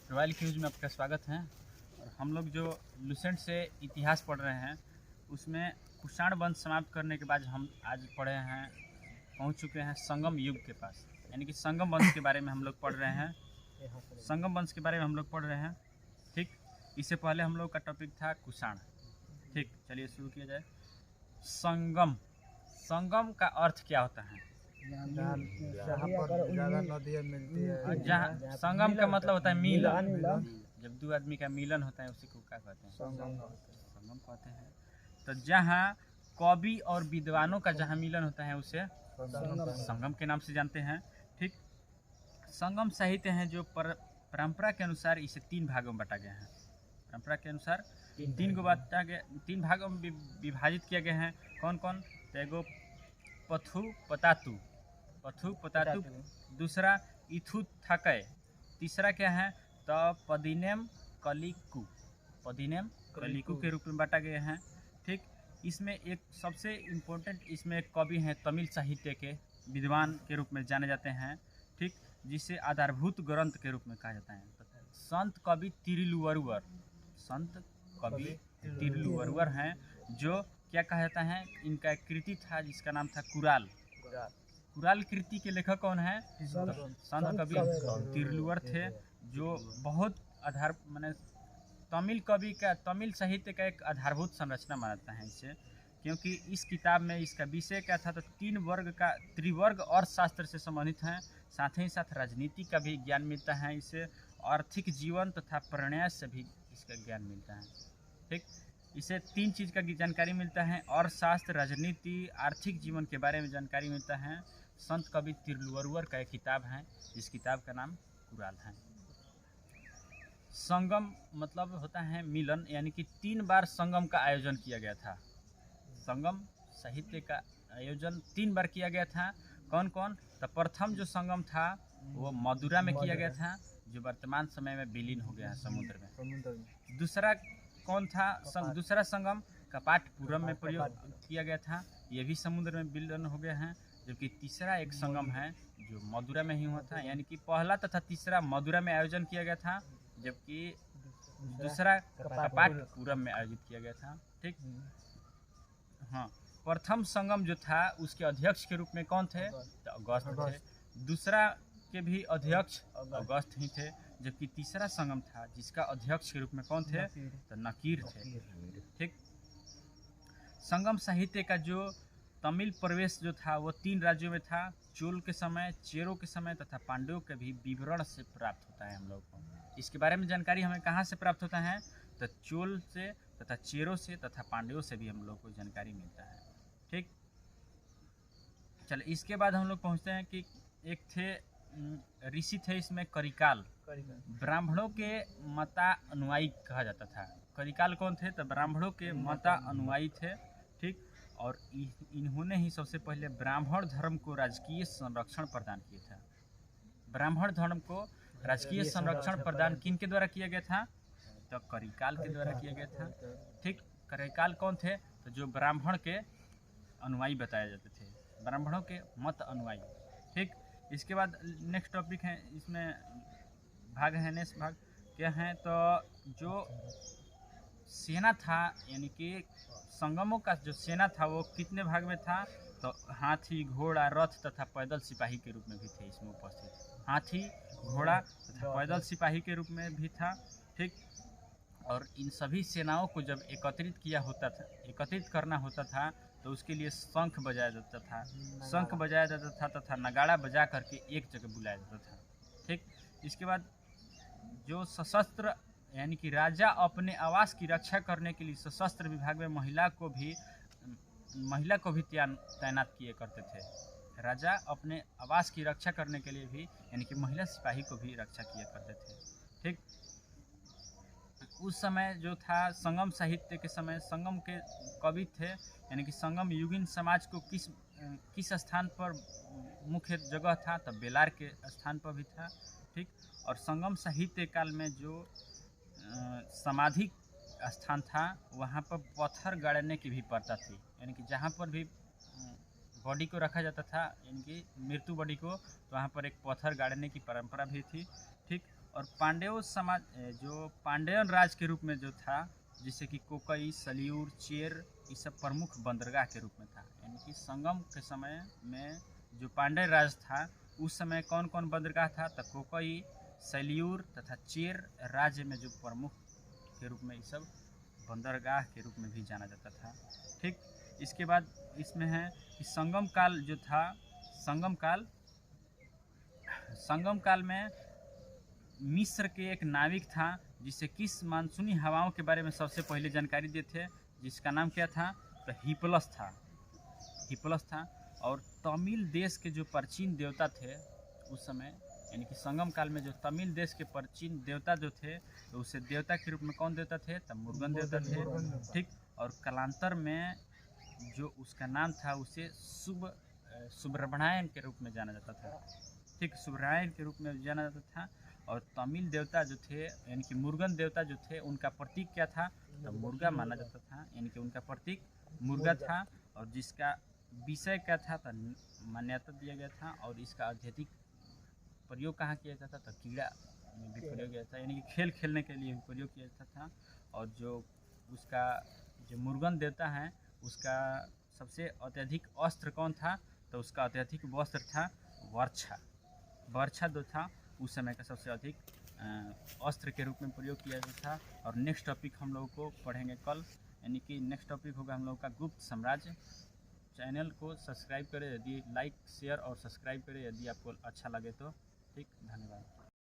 Royal cues में आपका स्वागत है। और हम लोग जो लुसेंट से इतिहास पढ़ रहे हैं उसमें कुषाण वंश समाप्त करने के बाद हम आज पहुंच चुके हैं संगम युग के पास, यानी कि संगम वंश के बारे में हम लोग पढ़ रहे हैं। संगम वंश के बारे में हम लोग पढ़ रहे हैं। ठीक, इससे पहले हम लोग का टॉपिक था कुषाण। ठीक, चलिए शुरू किया जाए। संगम, संगम का अर्थ क्या होता है? जहाँ पर ज़्यादा नदियाँ मिलती है। जहाँ संगम का मतलब होता है मिलन। जब दो आदमी का मिलन होता है उसी को क्या कहते हैं? संगम कहते हैं। तो जहाँ कवि और विद्वानों का जहाँ मिलन होता है उसे संगम के नाम से जानते हैं। ठीक, संगम साहित्य है जो परंपरा के अनुसार इसे 3 भागों में बांटा गया है। परंपरा के अनुसार 3 भागों में विभाजित किया गया है। कौन कौन? एगो पथु पतातु, दूसरा इथु थकय, तीसरा क्या है तो पदिनेम कलिकू के रूप में बांटा गया है। ठीक, इसमें एक सबसे इम्पोर्टेंट इसमें एक कवि हैं तमिल साहित्य के विद्वान के रूप में जाने जाते हैं। ठीक, जिसे आधारभूत ग्रंथ के रूप में कहा जाता है। संत कवि तिरुवरुवर हैं, जो क्या कहा जाता है, इनका एक कृति था जिसका नाम था कुराल कृति के लेखक कौन है? संत कवि तिरुवरुवर थे, जो बहुत माने तमिल साहित्य का एक आधारभूत संरचना मानता है इसे, क्योंकि इस किताब में इसका विषय क्या था तो 3 वर्ग का त्रिवर्ग और शास्त्र से संबंधित है। साथ ही साथ राजनीति का भी ज्ञान मिलता है इसे, आर्थिक जीवन तथा प्रणय से भी इसका ज्ञान मिलता है। ठीक, इसे 3 चीज़ का जानकारी मिलता है, और शास्त्र, राजनीति, आर्थिक जीवन के बारे में जानकारी मिलता है। संत कवि तिरुवरुवर का एक किताब है, इस किताब का नाम कुराल है। संगम मतलब होता है मिलन, यानी कि 3 बार संगम का आयोजन किया गया था। संगम साहित्य का आयोजन 3 बार किया गया था। कौन कौन? तो प्रथम जो संगम था वो मदुरा में किया गया था, जो वर्तमान समय में विलीन हो गया है समुद्र में। दूसरा कौन था? दूसरा संगम कपाटपुरम में प्रयोग किया गया था, ये भी समुद्र में विलीन हो गया है। जबकि तीसरा एक संगम है जो मदुरा में ही हुआ था, यानी कि पहला तथा तीसरा मदुरा में आयोजन किया गया था, जबकि दूसरा कपाटपुरम में आयोजित किया गया था। ठीक, हाँ, प्रथम संगम जो था उसके अध्यक्ष के रूप में कौन थे? तो अगस्त थे। दूसरा के भी अध्यक्ष अगस्त ही थे, जबकि तीसरा संगम था जिसका अध्यक्ष के रूप में कौन थे? तो नकीर थे। ठीक, संगम साहित्य का जो तमिल प्रवेश जो था वो 3 राज्यों में था, चोल के समय, चेरो के समय तथा पांड्यों के भी विवरण से प्राप्त होता है हम लोग को। इसके बारे में जानकारी हमें कहाँ से प्राप्त होता है? तो चोल से तथा चेरो से तथा पांड्यों से भी हम लोग को जानकारी मिलता है। ठीक, चलिए इसके बाद हम लोग पहुँचते हैं कि एक थे ऋषि थे इसमें करिकाल, ब्राह्मणों के मता अनुयायी कहा जाता था। करिकाल कौन थे? तो ब्राह्मणों के मता अनुयायी थे। ठीक, और इन्होंने ही सबसे पहले ब्राह्मण धर्म को राजकीय संरक्षण प्रदान किया था। ब्राह्मण धर्म को राजकीय संरक्षण प्रदान किन के द्वारा किया गया था? तो करिकाल के द्वारा किया गया था। ठीक, करिकाल कौन थे? तो जो ब्राह्मण के अनुयायी बताए जाते थे, ब्राह्मणों के मत अनुयायी। ठीक, इसके बाद नेक्स्ट टॉपिक है, इसमें भाग है, नेक्स्ट भाग क्या है तो जो सेना था, यानी कि संगमों का जो सेना था वो कितने भाग में था? तो हाथी, घोड़ा, रथ तथा पैदल सिपाही के रूप में भी थे इसमें उपस्थित। हाथी, घोड़ा तथा पैदल सिपाही के रूप में भी था। ठीक, और इन सभी सेनाओं को जब एकत्रित करना होता था तो उसके लिए शंख बजाया जाता था तथा नगाड़ा बजा करके एक जगह बुलाया जाता था। ठीक, इसके बाद जो सशस्त्र, यानी कि राजा अपने आवास की रक्षा करने के लिए सशस्त्र विभाग में महिला को भी तैनात किए करते थे। राजा अपने आवास की रक्षा करने के लिए भी, यानी कि महिला सिपाही को भी रक्षा किया करते थे। ठीक, उस समय जो था संगम साहित्य के समय संगम के कवि थे, यानी कि संगम युगीन समाज को किस स्थान पर मुख्य जगह था? तो बेलार के स्थान पर भी था। ठीक, और संगम साहित्य काल में जो समाधि स्थान था वहाँ पर पत्थर गाड़ने की भी प्रथा थी, यानी कि जहाँ पर भी बॉडी को रखा जाता था, यानी कि मृत्यु बॉडी को, तो वहाँ पर एक पत्थर गाड़ने की परंपरा भी थी। ठीक, और पांड्यों समाज जो पांड्यन राज के रूप में जो था, जैसे कि कोकई, सलियूर, चेर, ये सब प्रमुख बंदरगाह के रूप में था। यानी कि संगम के समय में जो पांड्य राज था उस समय कौन कौन बंदरगाह था, तो कोकई, सलियूर तथा चेर राज्य में जो प्रमुख के रूप में ये सब बंदरगाह के रूप में भी जाना जाता था। ठीक, इसके बाद इसमें है कि संगम काल जो था, संगम काल में मिस्र के एक नाविक था जिसे किस मानसूनी हवाओं के बारे में सबसे पहले जानकारी दिए थे, जिसका नाम क्या था, तो हिप्पलस था। और तमिल देश के जो प्राचीन देवता थे उस समय, यानी कि संगम काल में जो तमिल देश के प्राचीन देवता जो थे, तो उसे देवता के रूप में कौन देवता थे, तो मुर्गन देवता थे। ठीक, और कालांतर में जो उसका नाम था उसे सुब्रमण्यन के रूप में जाना जाता था। ठीक, सुब्रमण्यन के रूप में जाना जाता था। और तमिल देवता जो थे, यानी कि मुर्गन देवता जो थे, उनका प्रतीक क्या था, तो मुर्गा माना जाता था। यानी कि उनका प्रतीक मुर्गा था। और जिसका विषय क्या था, तो मान्यता दिया गया था। और इसका अत्यधिक प्रयोग कहाँ किया जाता था, तो कीड़ा में भी प्रयोग किया जाता था, यानी कि खेल खेलने के लिए भी प्रयोग किया जाता था। और जो उसका जो मुर्गन देवता है उसका सबसे अत्यधिक अस्त्र कौन था, तो उसका अत्यधिक वस्त्र था वर्षा जो था उस समय का सबसे अधिक अस्त्र के रूप में प्रयोग किया जाता था। और नेक्स्ट टॉपिक हम लोगों को पढ़ेंगे कल, यानी कि नेक्स्ट टॉपिक होगा हम लोगों का गुप्त साम्राज्य। चैनल को सब्सक्राइब करें, यदि लाइक शेयर और सब्सक्राइब करें यदि आपको अच्छा लगे तो। ठीक, धन्यवाद।